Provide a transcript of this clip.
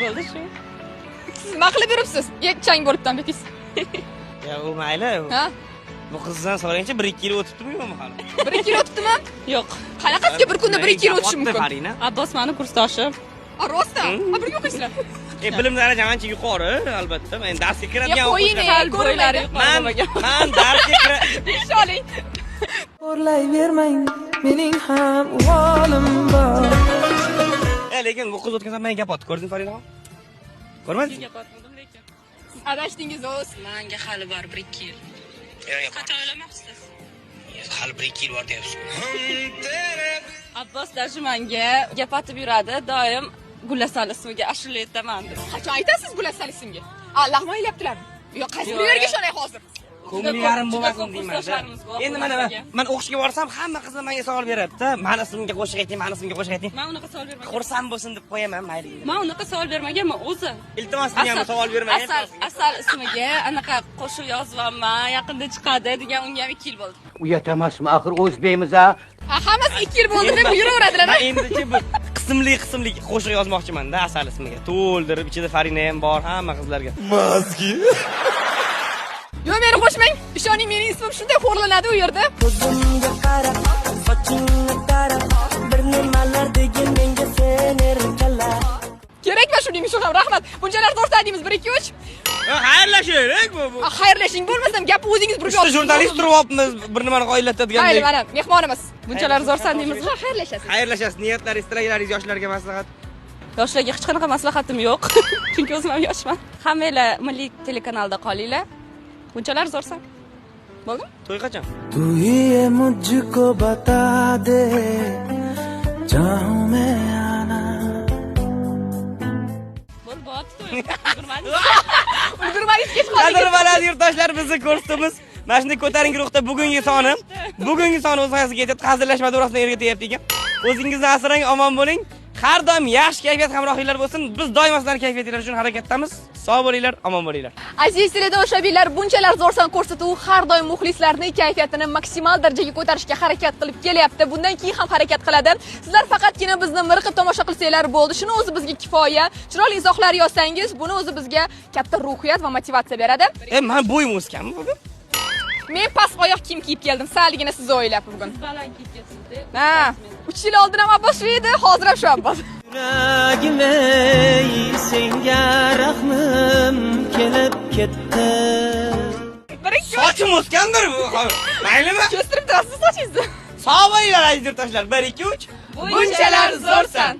Bo'ldi shu. Siz nima qilib yuribsiz? Chang bo'libdan betingiz. Ya u mayli. Ha? Bu qizdan so'rayincha 1-2 yil o'tibdimi yo'qmi hali? 1-2 yil o'tibdimi? Yo'q. Qanaqasiga bir kunda 1-2 yil o'tishi mumkin? Farina. Abbos meni kursdoshim. Rostdan? Birga o'qiysizlar? Bilim darajam ancha yuqori, albatta. Men darsga kiradigan qo'ying, bo'ylari yuqori. Men darsga Sholing. O'rlayvermang, mening ham uvolim bor. lekin bu qiz o'tgan zaman gap otdi, ko'rding Farina? Ko'rmadingmi? Gap otmadim lekin. Adashdingiz o'z. Menga hali bor 1-2 yil. Qachon o'ylamoqchisiz? Hali 1-2 yil bor deyapsiz. Abbos даже menga gap otib yuradi, doim Gulasal ismiga ashula aytaman deb. Qachon aytasiz Gulasal ismga? Lag'mon yeyaptilarmi? Yo'q, qaysi bir yerga ishonay hozir. Ko'nglarim bo'lmasin deyman-da. Endi mana men o'qishga borsam, hamma qizlar menga savol beradi-da. Mani ismimga qo'shiq ayting, mani ismimga qo'shiq ayting. Men unaqa savol bermagan. Xursand bo'lsin deb qo'yaman, mayli. Men unaqa savol bermaganman o'zi. Iltimos ham savol bermagan. Asal ismiga anaqa qo'shiq yozyapman, yaqinda chiqadi degan unga ham 2 yil bo'ldi. Uyat emasmi, axir o'zbekmiz a. Hammasi 2 yil bo'ldi deb yuraveradilar. Endi-chi bu qismli qo'shiq yozmoqchiman-da Asal ismiga. To'ldirib, ichida Farina ham bor, hamma qizlarga. Mazgi. Yo'q, meni qo'shmang. Ishoning, mening ismim shunday xo'rlanadi u yerda. Ko'zimga qarab, sochingga qarab, bir nimalar degin menga sen erkala. Kerakmi shuning uchun ham rahmat. Bunchalar to'xtadingiz 1 2 3. Xayrlashaylik bu. Xayrlashing bo'lmasam gapni o'zingiz burib Biz jurnalist turyapmiz, bir nimani qoyillatadigan. Mayli, mana mehmonimiz. Bunchalar zo'rsan deymiz. Ha, xayrlashasiz. Xayrlashasiz, niyatlaringiz, tilaklaringiz yoshlarga maslahat. Yoshlarga hech qanaqa maslahatim yo'q. Chunki o'zim ham yoshman. Hammanglar Milliy telekanalda qolinglar. Bunchalar zo'rsan. Bo'ldimi? To'y qachon? तू ये मुझको बता दे चाहूं मैं आना. Bo'ldi, to'y. Ulgurmangiz kech qoldi. Qadr baland yurtdoshlar, bizni ko'rsatamiz. Mana shunday ko'tarinki ruhda bugungi soni o'z hayosiga yetib, hazillashma davrasida erga tegyapti ekan. O'zingizni asrang, omon bo'ling. Har doim yaxshi kayfiyat hamrohliklar bo'lsin. Biz doimo sizlarning kayfiyatingiz uchun harakatdamiz. Sog' bo'linglar, omon bo'linglar. Aziz teletomoshabinlar, bunchalar zo'rsan ko'rsatuv har doim muxlislarning kayfiyatini maksimal darajaga ko'tarishga harakat qilib kelyapti. Bundan keyin ham harakat qiladi. Sizlar faqatgina bizni miriqib tomosha qilsanglar bo'ldi. Shuni o'zi bizga kifoya. Chiroyli izohlar yozsangiz, buni o'zi bizga katta ruhiyat va motivatsiya beradi. Men bo'yim o'sganmi bugun? Men past oyoq kiyim kiyib keldim, saligina sizni o'ylab bugun. Baland kiyib kelsiz. Ha, 3 yil oldin ham Abbos shu edi, hozir ham shu Abbos. Yuragim ey senga rahmim kelib ketdi. Sochim o'sgandir bu. Maylimi? Kestirib turasiz sochingizni. Sog' bo'linglar aziz yurtdoshlar. 1 2 3. Bunchalar zo'rsan.